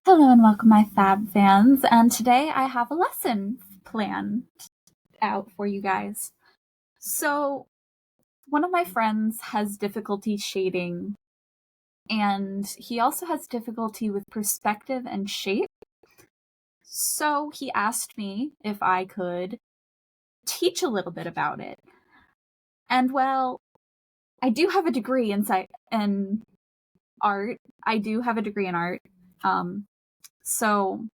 Hello and welcome, my fab fans, and today I have a lesson planned out for you guys. So, one of my friends has difficulty shading, and he also has difficulty with perspective and shape. So, he asked me if I could teach a little bit about it. And well, I do have a degree in art. I do have a degree in art. So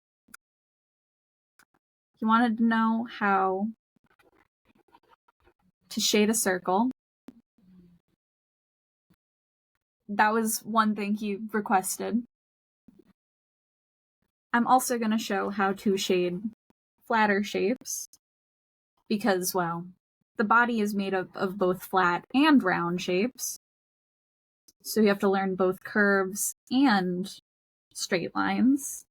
he wanted to know how to shade a circle. That was one thing he requested. I'm also going to show how to shade flatter shapes because, well, the body is made up of both flat and round shapes. So you have to learn both curves and straight lines.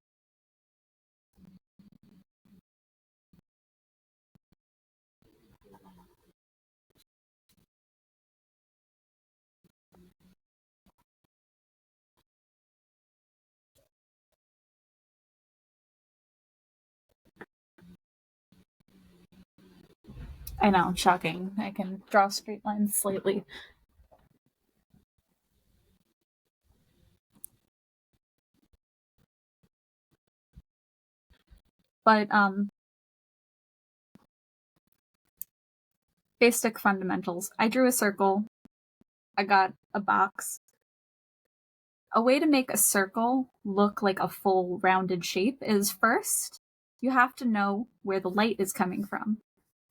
I know, shocking. I can draw straight lines slightly. But basic fundamentals. I drew a circle. I got a box. A way to make a circle look like a full rounded shape is first, you have to know where the light is coming from.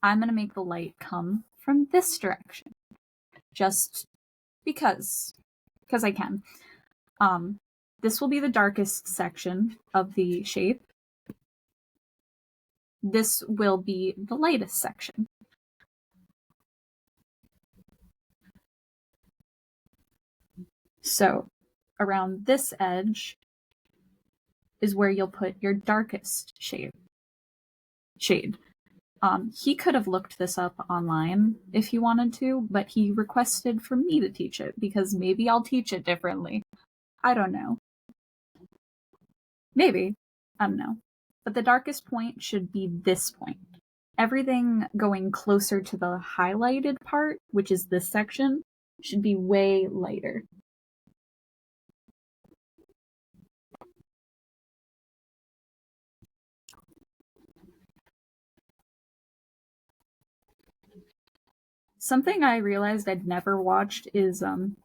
I'm going to make the light come from this direction. Just because I can. This will be the darkest section of the shape. This will be the lightest section. So around this edge is where you'll put your darkest shade. He could have looked this up online if he wanted to, but he requested for me to teach it because maybe I'll teach it differently. I don't know. Maybe. I don't know. But the darkest point should be this point. Everything going closer to the highlighted part, which is this section, should be way lighter. Something I realized I'd never watched is okay,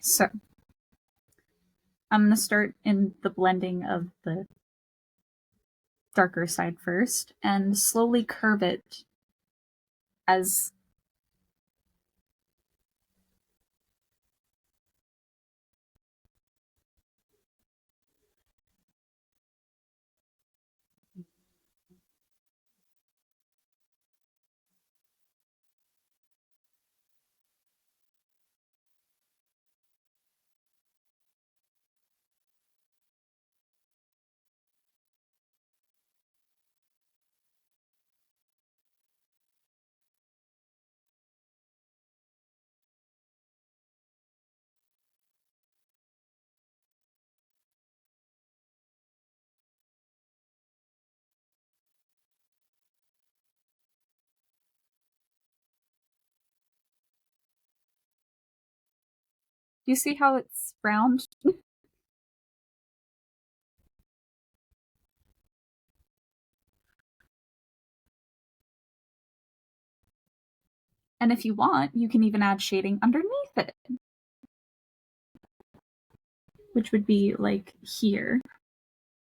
so I'm going to start in the blending of the darker side first and slowly curve it as you see how it's round? And if you want, you can even add shading underneath it, which would be like here.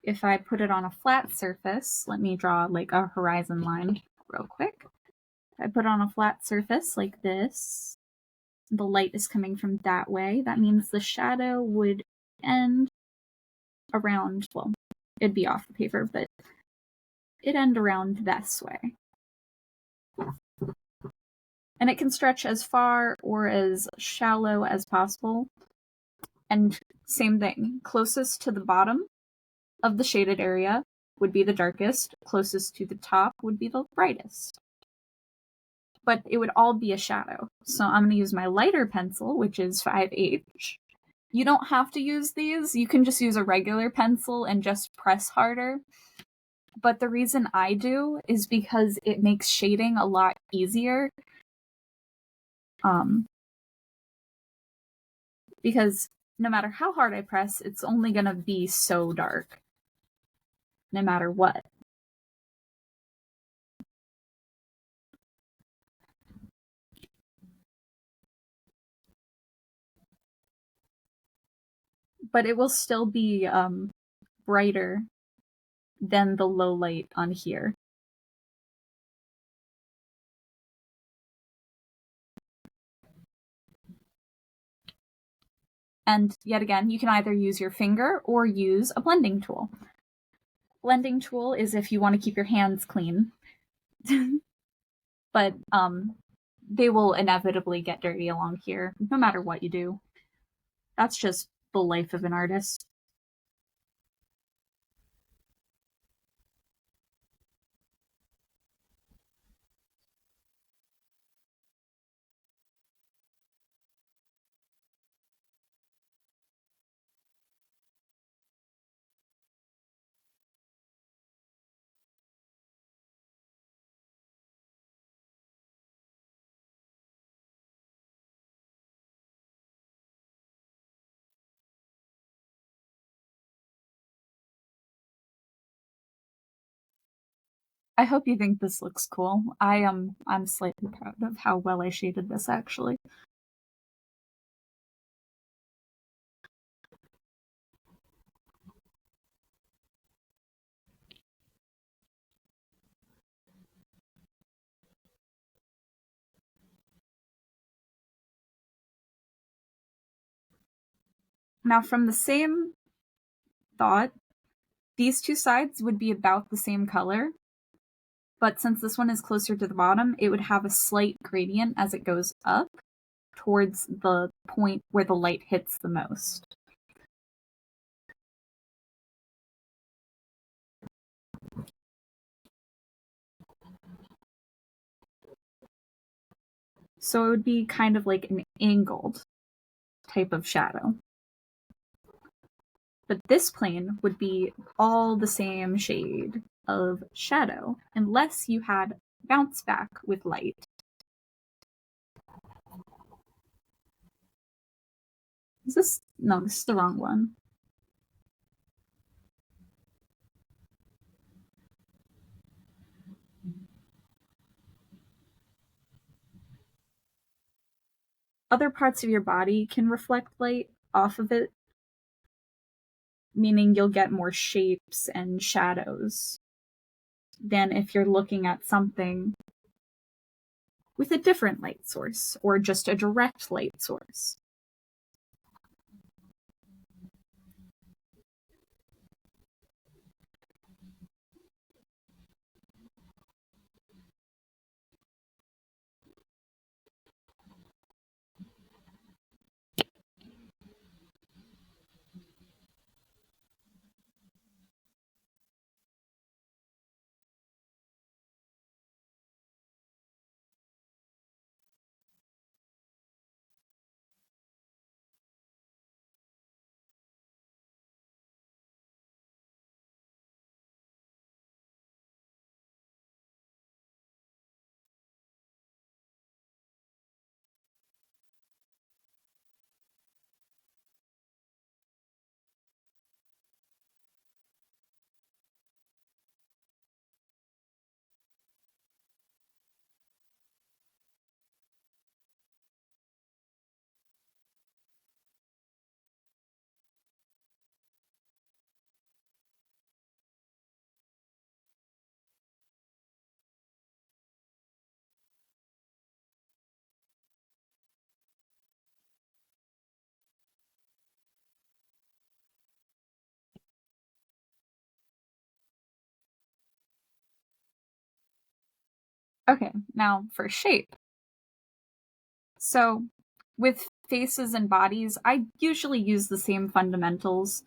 If I put it on a flat surface, let me draw like a horizon line real quick. If I put it on a flat surface like this, the light is coming from that way. That means the shadow would end around, well, it'd be off the paper, but it'd end around this way. And it can stretch as far or as shallow as possible. And same thing, closest to the bottom of the shaded area would be the darkest, closest to the top would be the brightest. But it would all be a shadow. So I'm going to use my lighter pencil, which is 5H. You don't have to use these. You can just use a regular pencil and just press harder. But the reason I do is because it makes shading a lot easier. Because no matter how hard I press, it's only going to be so dark, no matter what. But it will still be brighter than the low light on here. And yet again, you can either use your finger or use a blending tool. Blending tool is if you want to keep your hands clean. But they will inevitably get dirty along here, no matter what you do. That's just the life of an artist. I hope you think this looks cool. I'm slightly proud of how well I shaded this, actually. Now, from the same thought, these two sides would be about the same color, but since this one is closer to the bottom, it would have a slight gradient as it goes up towards the point where the light hits the most. So it would be kind of like an angled type of shadow. But this plane would be all the same shade of shadow, unless you had bounce back with light. Is this? No, this is the wrong one. Other parts of your body can reflect light off of it, meaning you'll get more shapes and shadows than if you're looking at something with a different light source or just a direct light source. Okay, now for shape. So, with faces and bodies, I usually use the same fundamentals,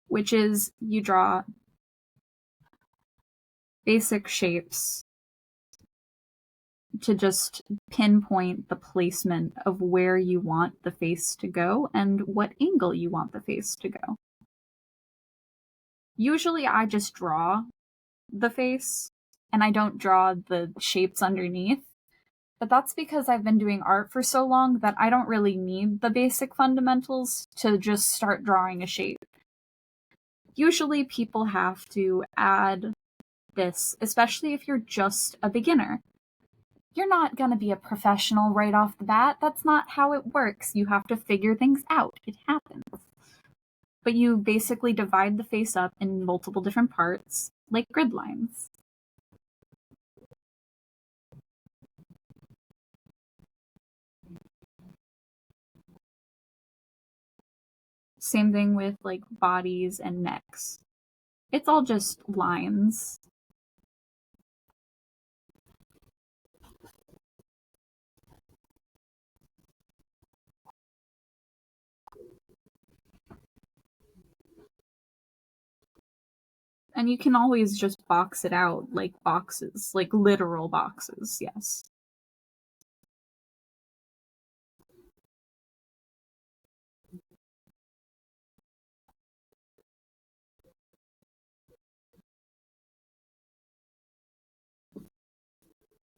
which is you draw basic shapes to just pinpoint the placement of where you want the face to go and what angle you want the face to go. Usually I just draw the face and I don't draw the shapes underneath. But that's because I've been doing art for so long that I don't really need the basic fundamentals to just start drawing a shape. Usually people have to add this, especially if you're just a beginner. You're not going to be a professional right off the bat. That's not how it works. You have to figure things out. It happens. But you basically divide the face up in multiple different parts, like grid lines. Same thing with like bodies and necks. It's all just lines. And you can always just box it out like boxes, like literal boxes, yes.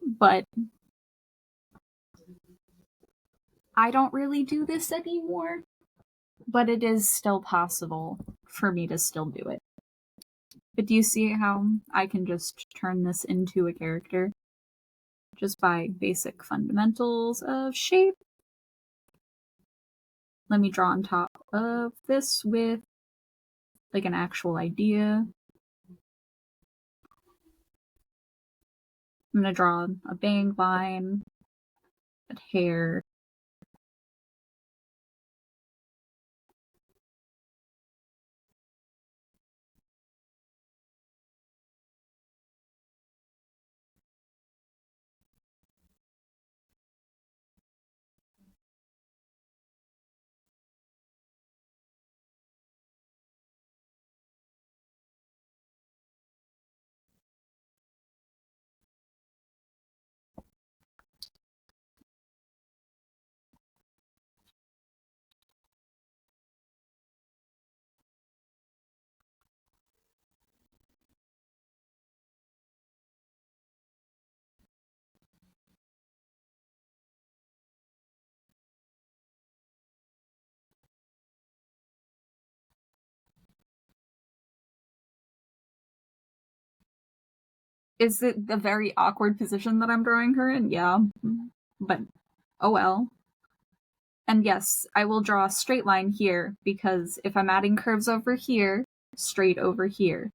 But I don't really do this anymore. But it is still possible for me to still do it. But do you see how I can just turn this into a character? Just by basic fundamentals of shape. Let me draw on top of this with like an actual idea. I'm going to draw a bang line, a hair. Is it the very awkward position that I'm drawing her in? Yeah. But oh well. And yes, I will draw a straight line here because if I'm adding curves over here, straight over here.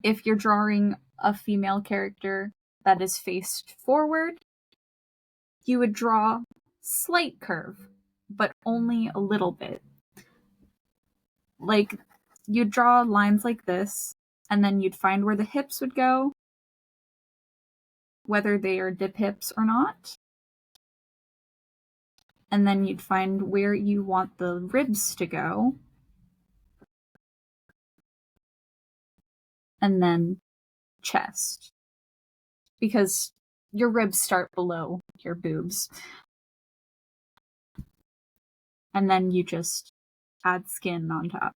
If you're drawing a female character that is faced forward, you would draw slight curve, but only a little bit. Like, you'd draw lines like this, and then you'd find where the hips would go, whether they are dip hips or not. And then you'd find where you want the ribs to go. And then chest. Because your ribs start below your boobs. And then you just add skin on top.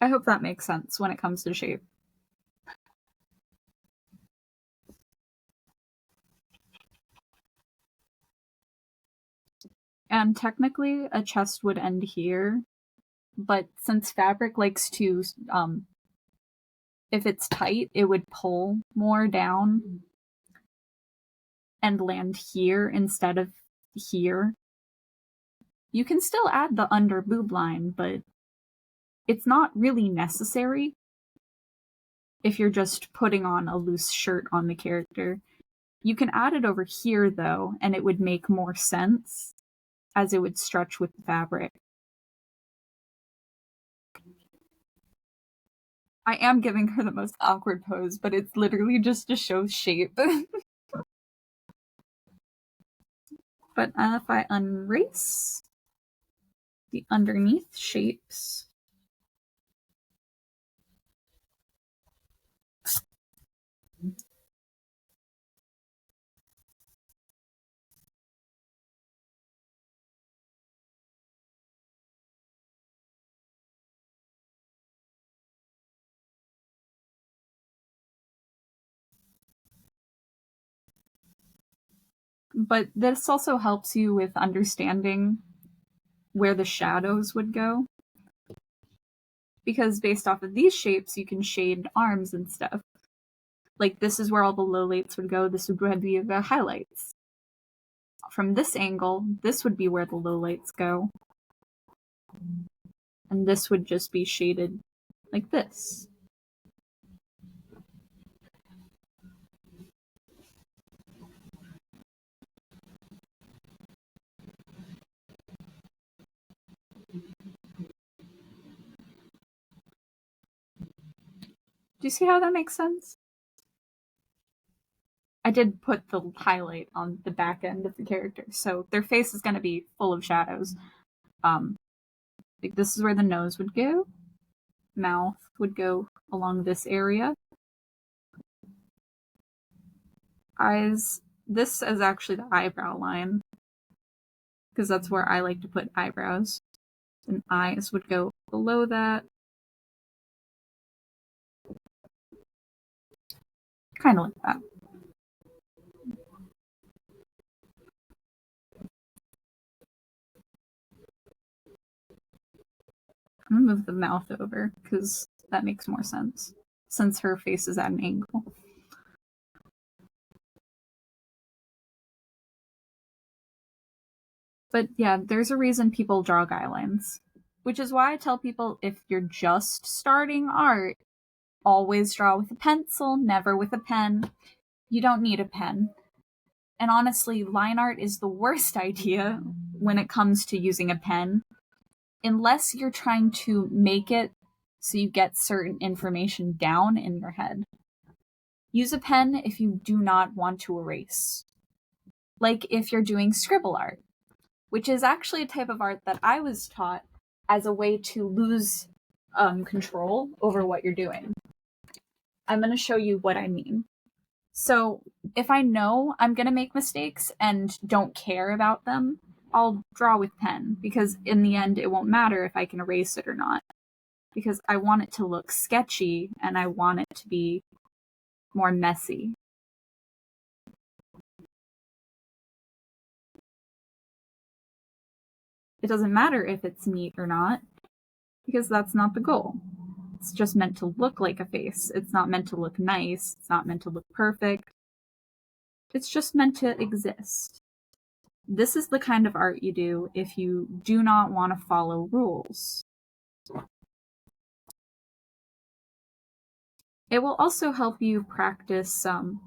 I hope that makes sense when it comes to shape. And technically, a chest would end here, but since fabric likes to, if it's tight, it would pull more down and land here instead of here. You can still add the under boob line, but It's not really necessary if you're just putting on a loose shirt on the character. You can add it over here, though, and it would make more sense, as it would stretch with the fabric. I am giving her the most awkward pose, but it's literally just to show shape. But if I unrace the underneath shapes, but this also helps you with understanding where the shadows would go. Because based off of these shapes, you can shade arms and stuff. Like, this is where all the lowlights would go. This would be the highlights. From this angle, this would be where the lowlights go. And this would just be shaded like this. Do you see how that makes sense? I did put the highlight on the back end of the character, so their face is going to be full of shadows. Like, this is where the nose would go. Mouth would go along this area. Eyes, this is actually the eyebrow line, because that's where I like to put eyebrows. And eyes would go below that. Kind of like that. I'm gonna move the mouth over, because that makes more sense, since her face is at an angle. But yeah, there's a reason people draw guidelines. Which is why I tell people, if you're just starting art, always draw with a pencil, never with a pen. You don't need a pen. And honestly, line art is the worst idea when it comes to using a pen, unless you're trying to make it so you get certain information down in your head. Use a pen if you do not want to erase. Like if you're doing scribble art, which is actually a type of art that I was taught as a way to lose control over what you're doing. I'm going to show you what I mean. So if I know I'm going to make mistakes and don't care about them, I'll draw with pen, because in the end it won't matter if I can erase it or not, because I want it to look sketchy and I want it to be more messy. It doesn't matter if it's neat or not, because that's not the goal. It's just meant to look like a face. It's not meant to look nice. It's not meant to look perfect. It's just meant to exist. This is the kind of art you do if you do not want to follow rules. It will also help you practice some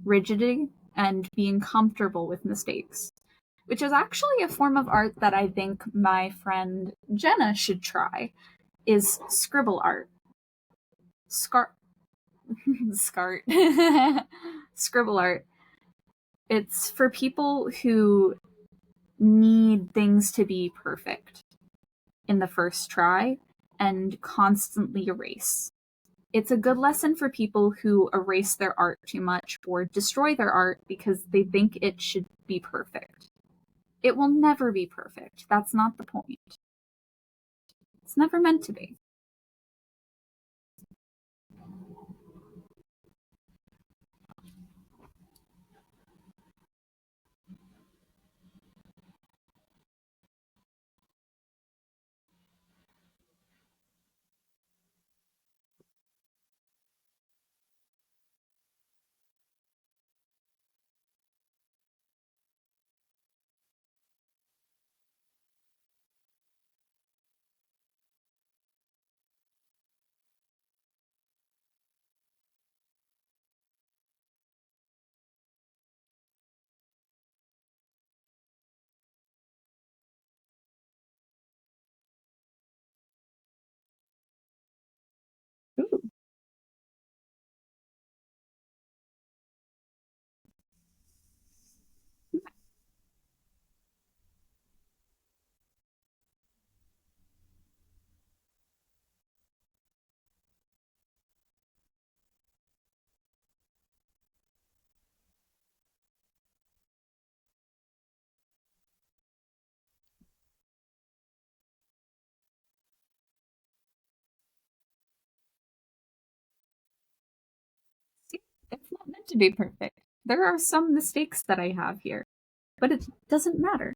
rigidity and being comfortable with mistakes, which is actually a form of art that I think my friend Jenna should try, is scribble art. Scart. Scribble art. It's for people who need things to be perfect in the first try and constantly erase. It's a good lesson for people who erase their art too much or destroy their art because they think it should be perfect. It will never be perfect. That's not the point. It's never meant to be. It's not meant to be perfect. There are some mistakes that I have here, but it doesn't matter.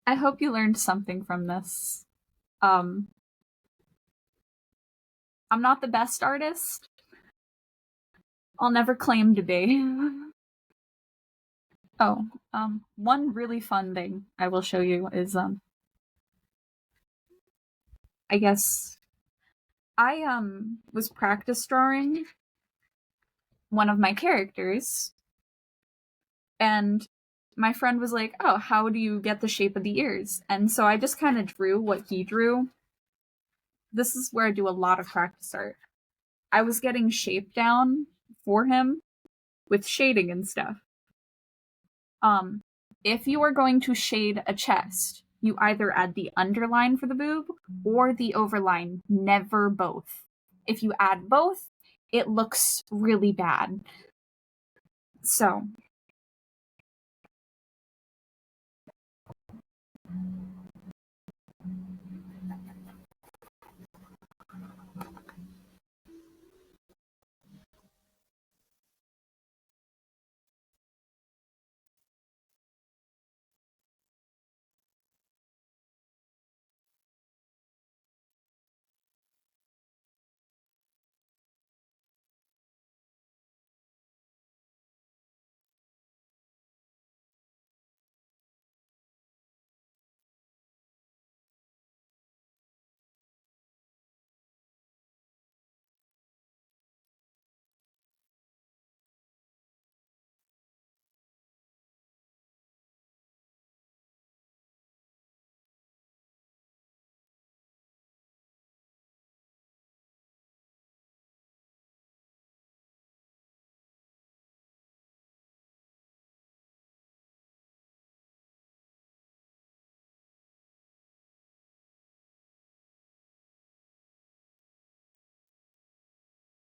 I hope you learned something from this. Um, I'm not the best artist. I'll never claim to be. Oh, one really fun thing I will show you is, I guess I, was practice drawing one of my characters, and my friend was like, "Oh, how do you get the shape of the ears?" And so I just kind of drew what he drew. This is where I do a lot of practice art. I was getting shape down for him with shading and stuff. Um, if you are going to shade a chest, you either add the underline for the boob or the overline, never both. If you add both, it looks really bad. So,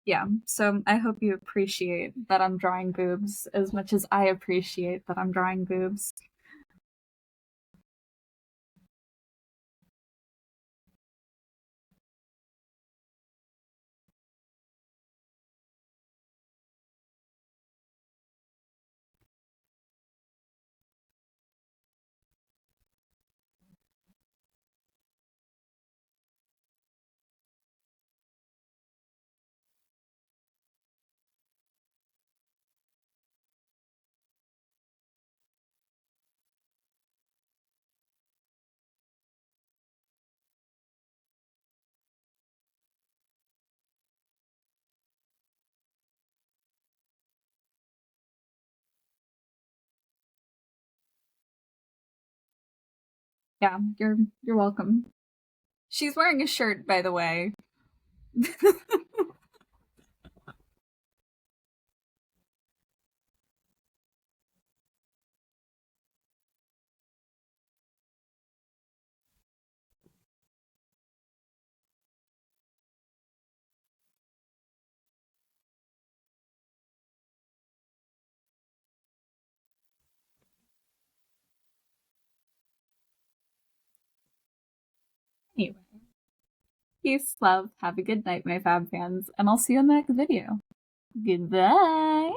yeah. So I hope you appreciate that I'm drawing boobs as much as I appreciate that I'm drawing boobs. Yeah, you're welcome. She's wearing a shirt, by the way. Anyway, peace, love, have a good night, my fab fans, and I'll see you in the next video. Goodbye!